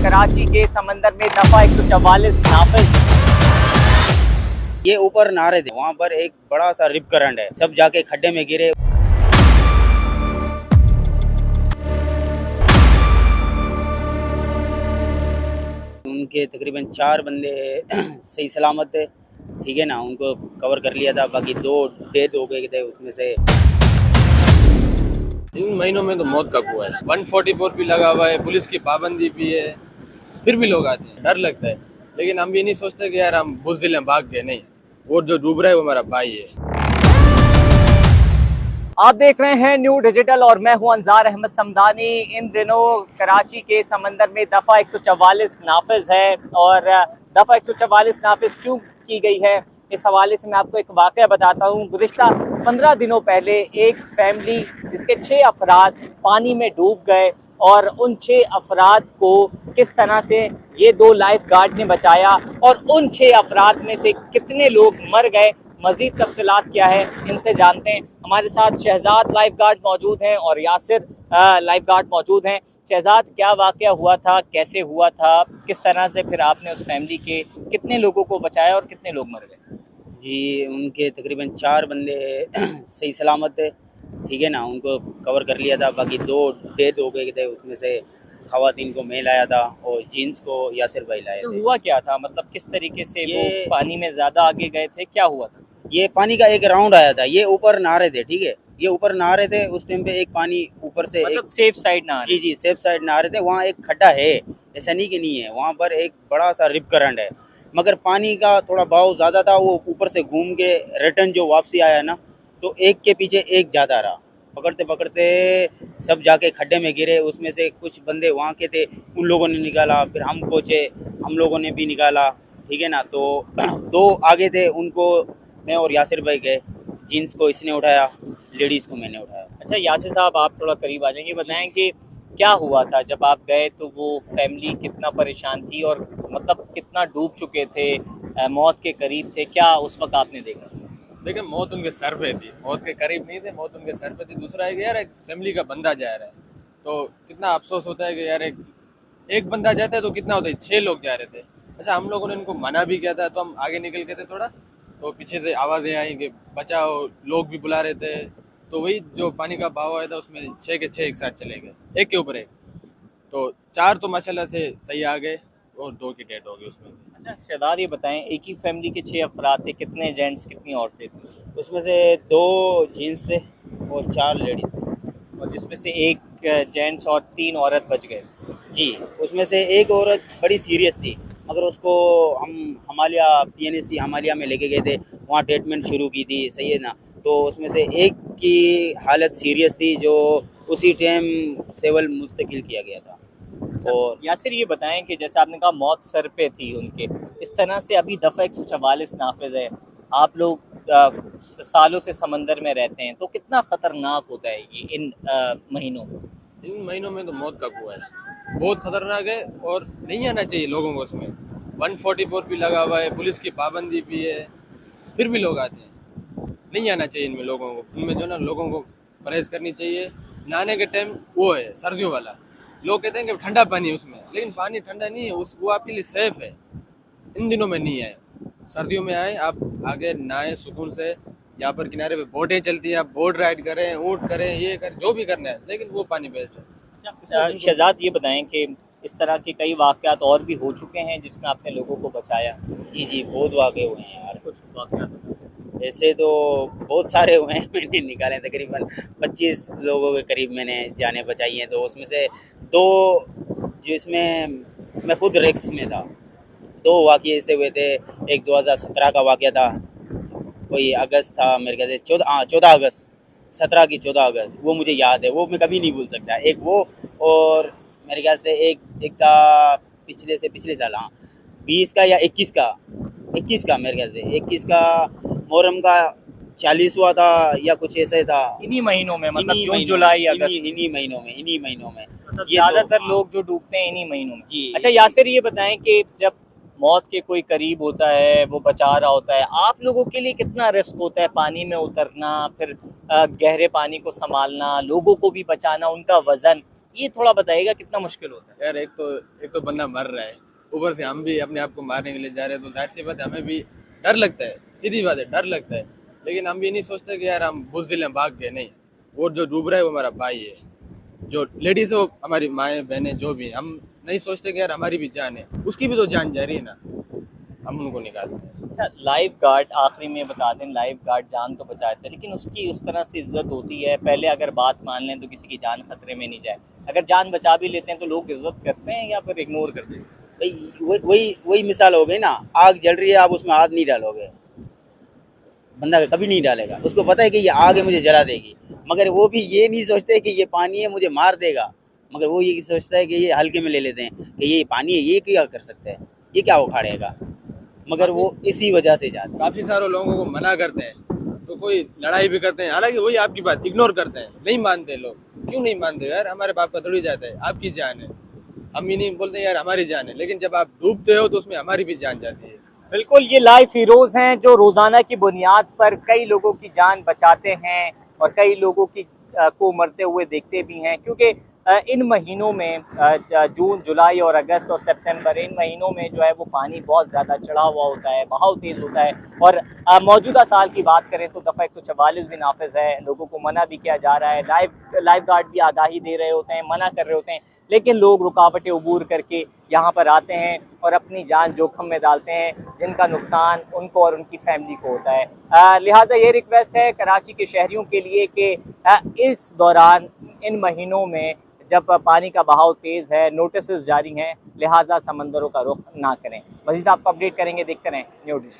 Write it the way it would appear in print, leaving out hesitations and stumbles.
कराची के समंदर में दफा 144 नाफिज। ये ऊपर नारे थे, वहाँ पर एक बड़ा सा रिप करंट है, सब जाके खड्डे में गिरे। उनके तकरीबन 4 बंदे सही सलामत थे, ठीक है ना, उनको कवर कर लिया था। बाकी 2 डेथ हो गए थे उसमें से। इन महीनों में तो मौत का कुआं है। 144 भी लगा हुआ है, पुलिस की पाबंदी भी है, फिर भी लोग आते हैं। डर लगता है, लेकिन हम ये नहीं सोचते कि यार हम बुज़दिल हैं, भाग गए। नहीं, वो जो डूब रहा है वो हमारा भाई है। आप देख रहे हैं न्यू डिजिटल और मैं हूं अंजार अहमद समदानी। इन दिनों कराची के समंदर में दफ़ा 144 नाफिज है और दफ़ा 144 नाफिज क्यों की गई है, इस हवाले से मैं आपको एक वाक़या बताता हूं। गुज़िश्ता 15 दिनों पहले एक फैमिली जिसके 6 अफराद पानी में डूब गए और उन 6 अफराद को किस तरह से ये 2 लाइफ गार्ड ने बचाया और उन 6 अफराद में से कितने लोग मर गए, मज़ीद तफसीलात क्या है इनसे जानते हैं। हमारे साथ शहजाद लाइफ गार्ड मौजूद हैं और यासिर लाइफ गार्ड मौजूद हैं। शहजाद, क्या वाक़या हुआ था, कैसे हुआ था, किस तरह से फिर आपने उस फैमिली के कितने लोगों को बचाया और कितने लोग मर गए? जी, उनके तकरीबन 4 बंदे सही सलामत थे, ठीक है ना, उनको कवर कर लिया था। बाकी 2 डेथ हो गए थे उसमें से। ख़वातीन को मैं लाया था और जीन्स को यासिर भाई लाए तो थे। हुआ क्या था, मतलब किस तरीके से वो ये पानी में ज़्यादा आगे गए थे, क्या हुआ था? ये पानी का एक राउंड आया था, ये ऊपर नहा रहे थे, ठीक है, ये ऊपर नहा रहे थे। उस टाइम पे एक पानी ऊपर से मतलब एक, सेफ साइड ना आ जी रहे? जी, सेफ साइड नहा रहे थे। वहाँ एक खड्डा है, ऐसा नहीं कि नहीं है, वहाँ पर एक बड़ा सा रिप करंट है, मगर पानी का थोड़ा बहाव ज़्यादा था। वो ऊपर से घूम के रिटर्न जो वापसी आया ना, तो एक के पीछे एक ज़्यादा रहा। पकड़ते पकड़ते सब जाके खड्डे में गिरे। उसमें से कुछ बंदे वहाँ के थे, उन लोगों ने निकाला, फिर हम पहुँचे, हम लोगों ने भी निकाला, ठीक है ना। तो 2 आगे थे, उनको मैं और यासिर भाई गए। जीन्स को इसने उठाया, लेडीज़ को मैंने उठाया। अच्छा यासिर साहब, आप थोड़ा करीब आ जाएंगे, बताएं कि क्या हुआ था जब आप गए, तो वो फैमिली कितना परेशान थी और मतलब कितना डूब चुके थे, मौत के करीब थे, क्या उस वक्त आपने देखा? देखिए, मौत उनके सर पे थी, मौत के करीब नहीं थे, मौत उनके सर पे थी। दूसरा है कि यार एक फैमिली का बंदा जा रहा है, तो कितना अफसोस होता है कि यार एक बंदा जाता है तो कितना होता है, 6 लोग जा रहे थे। अच्छा, हम लोगों ने इनको मना भी किया था, तो हम आगे निकल गए थे थोड़ा, तो पीछे से आवाज़ें आई कि बचाओ, लोग भी बुला रहे थे। तो वही जो पानी का बहाव आया था, उसमें 6 के 6 एक साथ चले गए, एक के ऊपर एक। तो 4 तो माशाल्लाह से सही आ गए और 2 की डेथ हो गई उसमें। अच्छा शहजाद, ये बताएं, एक ही फैमिली के 6 अफराद थे, कितने जेंट्स कितनी औरतें थी? उसमें से 2 जीन्स थे और 4 लेडीज़ थी। और जिसमें से एक जेंट्स और 3 औरत बच गए। जी, उसमें से एक औरत बड़ी सीरियस थी, मगर उसको हम हमालिया पीएनएससी हमालिया में लेके गए थे, वहाँ ट्रीटमेंट शुरू की थी, सही है ना। तो उसमें से एक की हालत सीरियस थी, जो उसी टाइम सिविल मुंतकिल किया गया था। और यासिर, ये बताएं कि जैसे आपने कहा मौत सर पे थी उनके, इस तरह से अभी दफ़ा 144 नाफिज है, आप लोग सालों से समंदर में रहते हैं, तो कितना ख़तरनाक होता है ये इन महीनों में? इन महीनों में तो मौत का कुआं है, बहुत खतरनाक है और नहीं आना चाहिए लोगों को उसमें। 144 भी लगा हुआ है, पुलिस की पाबंदी भी है, फिर भी लोग आते हैं। नहीं आना चाहिए इनमें लोगों को, इनमें जो ना लोगों को परहेज करनी चाहिए। नहाने के टाइम वो है सर्दियों वाला, लोग कहते हैं कि ठंडा पानी है उसमें, लेकिन पानी ठंडा नहीं है, उस वो आपके लिए सेफ है। इन दिनों में नहीं आए, सर्दियों में आए, आप आगे नहाएं सुकून से। यहाँ पर किनारे पे बोटें चलती हैं, आप बोट राइड करें, ऊँट करें, ये करें, जो भी करना है, लेकिन वो पानी बेस्ट है। शहजाद, ये बताएं कि इस तरह के कई वाक़यात और भी हो चुके हैं जिसमें आपने लोगों को बचाया? जी जी, बहुत वाक़े हुए हैं यार। कुछ वाक़यात? ऐसे तो बहुत सारे हुए हैं, मैंने निकाले हैं, तकरीबन 25 लोगों के करीब मैंने जानें बचाई हैं। तो उसमें से 2 जिसमें मैं खुद रिस्क में था, 2 वाक़ये ऐसे हुए थे। एक 2017 का वाक़या था, कोई अगस्त था मेरे ख्याल से, 14 अगस्त, 17 की 14 अगस्त, वो मुझे याद है, वो मैं कभी नहीं भूल सकता। एक वो, और मेरे ख्याल से एक था पिछले से पिछले साल, हाँ, 20 का या 21 का मेरे ख्याल से 21 का मुहर्रम का 40वां था या कुछ ऐसा ही था। इन्हीं महीनों में, मतलब इन्हीं जून महीनों जुलाई में, अगस्त? इन्हीं महीनों में मतलब ये ज़्यादातर हाँ, लोग जो डूबते हैं इन्हीं महीनों में। जी। अच्छा यासिर, ये बताएं कि जब मौत के कोई करीब होता है, वो बचा रहा होता है, आप लोगों के लिए कितना रिस्क होता है पानी में उतरना, फिर गहरे पानी को संभालना, लोगों को भी बचाना, उनका वज़न, ये थोड़ा बताइएगा कितना मुश्किल होता है। यार एक तो बंदा मर रहा है, ऊपर से हम भी अपने आप को मारने के लिए जा रहे हैं, तो जाहिर सी बात है हमें भी डर लगता है, सीधी बात है डर लगता है। लेकिन हम भी नहीं सोचते कि यार हम बुज़दिल हैं भाग गए, नहीं। वो जो डूब रहा है वो हमारा भाई है, जो लेडीज़ है वो हमारी माएँ बहनें जो भी हैं, हम नहीं सोचते कि यार हमारी भी जान है, उसकी भी तो जान जा रही है ना, हम उनको निकालते हैं। अच्छा, लाइफ गार्ड आखिरी में बता दें, लाइफ गार्ड जान तो बचाते हैं लेकिन उसकी उस तरह से इज्जत होती है, पहले अगर बात मान लें तो किसी की जान खतरे में नहीं जाए, अगर जान बचा भी लेते हैं तो लोग इज्जत करते हैं या फिर इग्नोर करते हैं। भाई वही मिसाल हो गई ना, आग जल रही है, आप उसमें हाथ नहीं डालोगे, बंदा कभी नहीं डालेगा, उसको पता है कि ये आग है मुझे जला देगी, मगर वो भी ये नहीं सोचते कि ये पानी है मुझे मार देगा, मगर वो ये सोचता है कि ये हल्के में ले लेते हैं कि ये पानी है, ये क्या कर सकते हैं, ये क्या उखाड़ेगा, मगर वो इसी वजह से जाते हैं। काफ़ी सारे लोगों को मना करते हैं तो कोई लड़ाई भी करते हैं, हालांकि वही आपकी बात इग्नोर करते हैं, नहीं मानते लोग। क्यों नहीं मानते यार, हमारे बाप का थोड़ी जाता है, आपकी जान है। हम ये नहीं बोलते यार हमारी जान है, लेकिन जब आप डूबते हो तो उसमें हमारी भी जान जाती है। बिल्कुल, ये लाइफ हीरोज़ हैं जो रोज़ाना की बुनियाद पर कई लोगों की जान बचाते हैं और कई लोगों की को मरते हुए देखते भी हैं, क्योंकि इन महीनों में जून, जुलाई और अगस्त और सितंबर, इन महीनों में जो है वो पानी बहुत ज़्यादा चढ़ा हुआ होता है, बहाव तेज़ होता है। और मौजूदा साल की बात करें तो दफ़ा 144 भी नाफिज है, लोगों को मना भी किया जा रहा है, लाइफ गार्ड भी आगाही दे रहे होते हैं, मना कर रहे होते हैं, लेकिन लोग रुकावटें अबूर करके यहाँ पर आते हैं और अपनी जान जोखिम में डालते हैं, जिनका नुकसान उनको और उनकी फैमिली को होता है। लिहाजा ये रिक्वेस्ट है कराची के शहरियों के लिए कि इस दौरान, इन महीनों में जब पानी का बहाव तेज़ है, नोटिस जारी हैं, लिहाजा समंदरों का रुख ना करें। मज़ीद आपको अपडेट करेंगे, देखते रहें न्यूज़।